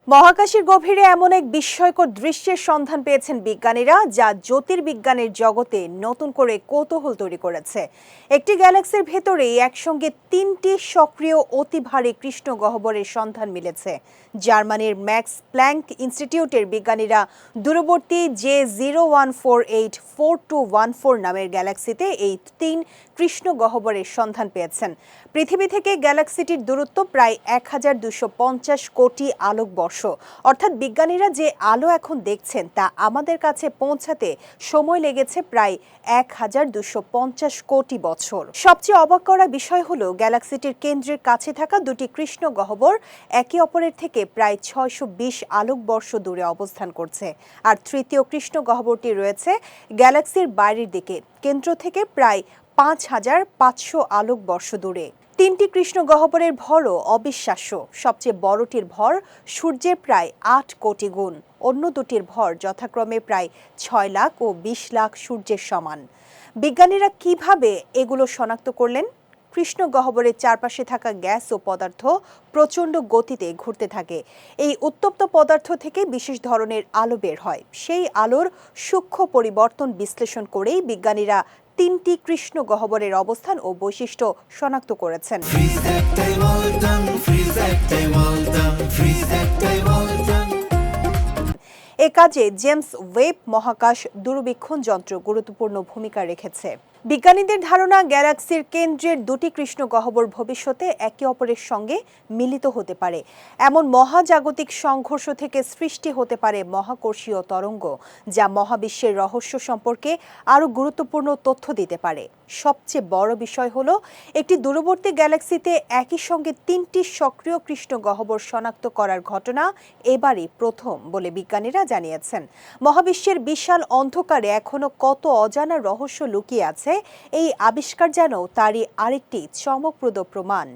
মহাকাশের গভীরে এমন এক বিস্ময়কর দৃশ্যের সন্ধান পেয়েছেন বিজ্ঞানীরা, যা জ্যোতির্বিজ্ঞানের জগতে নতুন করে কৌতূহল তৈরি করেছে। একটি গ্যালাক্সির ভেতরেই একসঙ্গে তিনটি সক্রিয় অতি ভারী কৃষ্ণ গহ্বরের সন্ধান মিলেছে। জার্মানির ম্যাক্স প্ল্যাঙ্ক ইনস্টিটিউটের বিজ্ঞানীরা দূরবর্তী J01484214 নামের গ্যালাক্সিতে এই তিন কৃষ্ণ গহ্বরের সন্ধান পেয়েছেন। পৃথিবী থেকে গ্যালাক্সিটির দূরত্ব প্রায় 1250 কোটি আলোকবর্ষ। অর্থাৎ বিজ্ঞানীরা যে আলো এখন দেখছেন তা আমাদের কাছে পৌঁছাতে সময় লেগেছে প্রায় 1250 কোটি বছর। সবচেয়ে অবাক করা বিষয় হলো, গ্যালাক্সিটির কেন্দ্রের কাছে থাকা দুটি কৃষ্ণ গহ্বর একে অপরের থেকে প্রায় 620 আলোকবর্ষ দূরে অবস্থান করছে, আর তৃতীয় কৃষ্ণ গহ্বরটি রয়েছে গ্যালাক্সির বাইরের দিকে, কেন্দ্র থেকে প্রায় 5500 আলোকবর্ষ দূরে। তিনটি কৃষ্ণ গহ্বরের ভরও অবিশ্বাস্য। সবচেয়ে বড়টির ভর সূর্যের প্রায় 8 কোটি গুণ, অন্য দুটির ভর যথাক্রমে প্রায় 6 লাখ ও 20 লাখ সূর্যের সমান। বিজ্ঞানীরা কিভাবে এগুলো শনাক্ত করলেন? কৃষ্ণ গহ্বরের চারপাশে থাকা গ্যাস ও পদার্থ প্রচণ্ড গতিতে ঘুরতে থাকে। এই উত্তপ্ত পদার্থ থেকে বিশেষ ধরনের আলো বের হয়। সেই আলোর সূক্ষ্ম পরিবর্তন বিশ্লেষণ করেই বিজ্ঞানীরা তিনটি কৃষ্ণ গহ্বরের অবস্থান ও বৈশিষ্ট্য শনাক্ত করেছেন। এ কাজে জেমস ওয়েব মহাকাশ দূরবীক্ষণ যন্ত্র গুরুত্বপূর্ণ ভূমিকা রেখেছে। বিজ্ঞানীদের ধারণা, গ্যালাক্সির কেন্দ্রের দুটি কৃষ্ণ গহ্বর ভবিষ্যতে একে অপরের সঙ্গে মিলিত হতে পারে। এমন মহাজাগতিক সংঘর্ষ থেকে সৃষ্টি হতে পারে মহাকর্ষীয় তরঙ্গ, যা মহাবিশ্বের রহস্য সম্পর্কে আরও গুরুত্বপূর্ণ তথ্য দিতে পারে। সবচেয়ে বড় বিষয় হলো, একটি দূরবর্তী গ্যালাক্সিতে একই সঙ্গে তিনটি সক্রিয় কৃষ্ণ গহ্বর শনাক্ত করার ঘটনা এবারই প্রথম বলে বিজ্ঞানীরা জানিয়েছেন। মহাবিশ্বের বিশাল অন্ধকারে এখনো কত অজানা রহস্য লুকিয়ে আছে, এই আবিষ্কার যেন তারই আরেকটি চমকপ্রদ প্রমাণ।